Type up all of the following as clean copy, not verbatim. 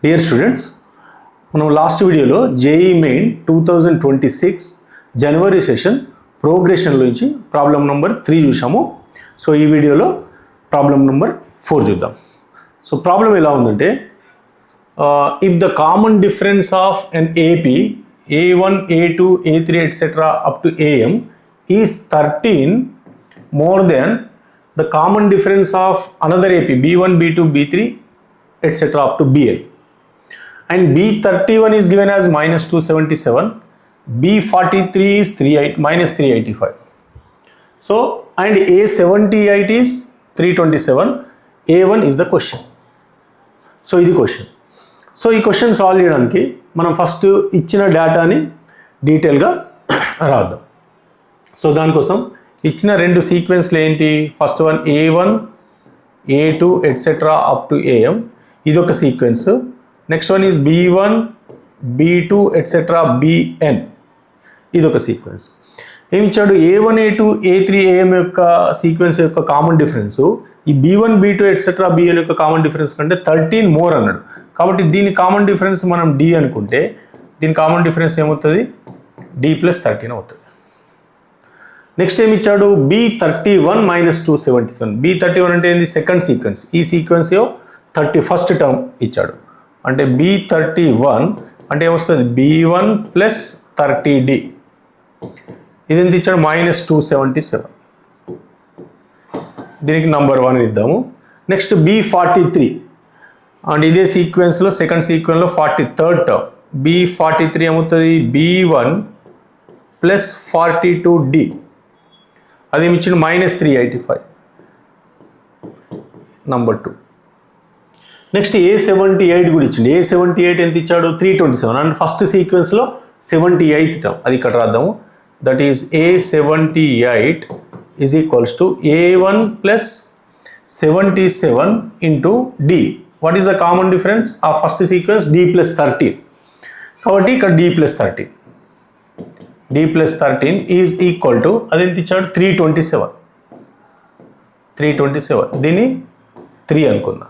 Dear students, మనం last వీడియోలో JEE main 2026 జనవరి session ప్రోగ్రెషన్లో నుంచి ప్రాబ్లం నెంబర్ 3 చూసాము. సో ఈ వీడియోలో ప్రాబ్లం నెంబర్ 4 చూద్దాం. సో ప్రాబ్లం ఎలా ఉందంటే, if the common difference of an AP A1, A2, A3 etc. up to AM is 13 more than the common difference of another AP B1, B2, B3 etc. up to BN, and B31 is given as minus 277, B43 is minus 385. So and A78 is 327. A1 is the question. So ఇది question. So ఈ question solve చేయడానికి మనం first ఇచ్చిన డేటాని డీటెయిల్గా రాద్దాం. So దానికోసం ఇచ్చిన రెండు సీక్వెన్స్లు ఏంటి? First one A1, A2 etcetera up to AM, ఇది ఒక sequence. Next one is B1, B2 etcetera BN, ఇది ఒక సీక్వెన్స్. ఏమి ఇచ్చాడు? A1, A2, A3, AM యొక్క సీక్వెన్స్ యొక్క కామన్ డిఫరెన్స్ ఈ B1, B2 ఎట్సెట్రా BN యొక్క కామన్ డిఫరెన్స్ కంటే 13 మోర్ అన్నాడు. కాబట్టి దీని కామన్ డిఫరెన్స్ మనం D అనుకుంటే దీని కామన్ డిఫరెన్స్ ఏమవుతుంది? D+13 అవుతుంది. నెక్స్ట్ ఏమి ఇచ్చాడు? B31 minus 277. B31 అంటే ఏంది? Second sequence. ఈ సీక్వెన్స్ 31st టర్మ్ ఇచ్చాడు. అంటే B31 అంటే ఏమొస్తుంది? B1 plus 30D. ఇది ఎంత ఇచ్చాడు? minus 277. దీనికి నంబర్ 1 ఇద్దాము. నెక్స్ట్ B43 అండ్ ఇదే సీక్వెన్స్లో సెకండ్ సీక్వెన్స్లో 43rd టర్మ్. B43 ఏమవుతుంది? B1 plus 42D. అదేమి ఇచ్చిండు? minus 385, number 2. నెక్స్ట్ A78 కూడా ఇచ్చిండు. A78 ఎంత ఇచ్చాడు? 327. అండ్ ఫస్ట్ సీక్వెన్స్లో 78th టర్మ్, అది ఇక్కడ రాద్దాము. That is A78 is equals to A1 plus 77 into D. What is the common difference ఆ ఫస్ట్ సీక్వెన్స్? D+13. కాబట్టి ఇక్కడ D+13. D+13 is equal to అది ఎంత ఇచ్చాడు? 327. దీన్ని 3 అనుకుందాం.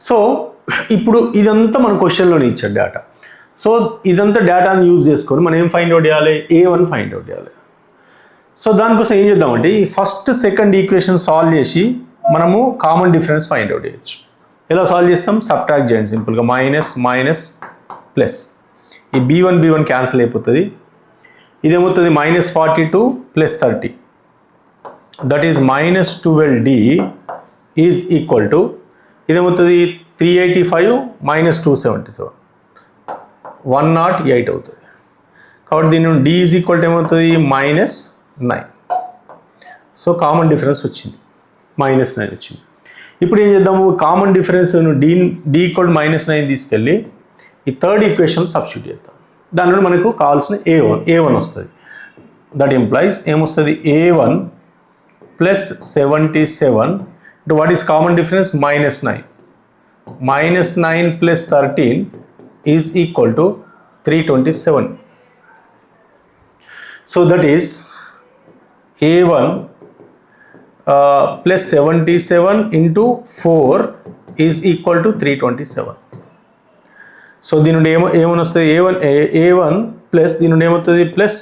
సో ఇప్పుడు ఇదంతా మన క్వశ్చన్లోనే ఇచ్చాడు డేటా. సో ఇదంతా డేటాను యూజ్ చేసుకొని మనం ఏం ఫైండ్ అవుట్ చేయాలి? A1 ఫైండ్ అవుట్ చేయాలి. సో దానికోసం ఏం చేద్దామంటే ఈ ఫస్ట్ సెకండ్ ఈక్వేషన్ సాల్వ్ చేసి మనము కామన్ డిఫరెన్స్ ఫైండ్ అవుట్ చేయొచ్చు. ఎలా సాల్వ్ చేస్తాం? సబ్ట్రాక్ట్ చేయండి సింపుల్గా. మైనస్ మైనస్ ప్లస్, ఈ B1 క్యాన్సిల్ అయిపోతుంది. ఇదేమవుతుంది? minus 42 plus 30, that is minus 12D is equal to ఇదేమవుతుంది? 385 minus 277, 108 అవుతుంది. కాబట్టి దీని నుండి D ఈజ్ ఈక్వల్ టు ఏమవుతుంది? -9. సో కామన్ డిఫరెన్స్ వచ్చింది, -9 వచ్చింది. ఇప్పుడు ఏం చేద్దాము? Common difference D equal to -9 తీసుకెళ్ళి ఈ థర్డ్ ఈక్వేషన్ సబ్స్టిట్యూట్ చేద్దాం. దానిలో మనకు కావాల్సిన A1 వస్తుంది. దట్ ఇంప్లైస్ ఏమొస్తుంది? A1 plus 77 into what is common difference? -9. -9 plus 13 is equal to 327. So that is A1 plus 77 into 4 is equal to 327. So దీని నుండి ఏమని వస్తుంది? A1 ప్లస్ దీని నుండి ఏమవుతుంది? ప్లస్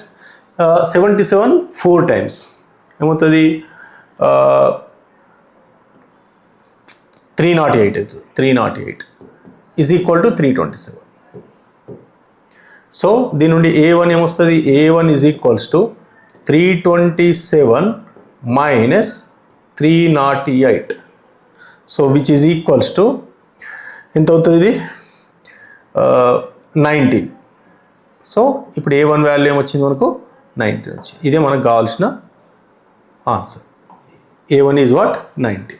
77 4 టైమ్స్ ఏమవుతుంది? 308 అవుతుంది. 308 ఈజ్ ఈక్వల్ టు 327. సో దీని నుండి A1 ఏమొస్తుంది? A1 is equals to 327 minus 308. So which is equals to ఎంత అవుతుంది? ఇది 19. సో ఇప్పుడు A1 వాల్యూ ఏమొచ్చింది మనకు? 19 వచ్చింది. ఇదే మనకు కావాల్సిన ఆన్సర్. A1 is what? 19.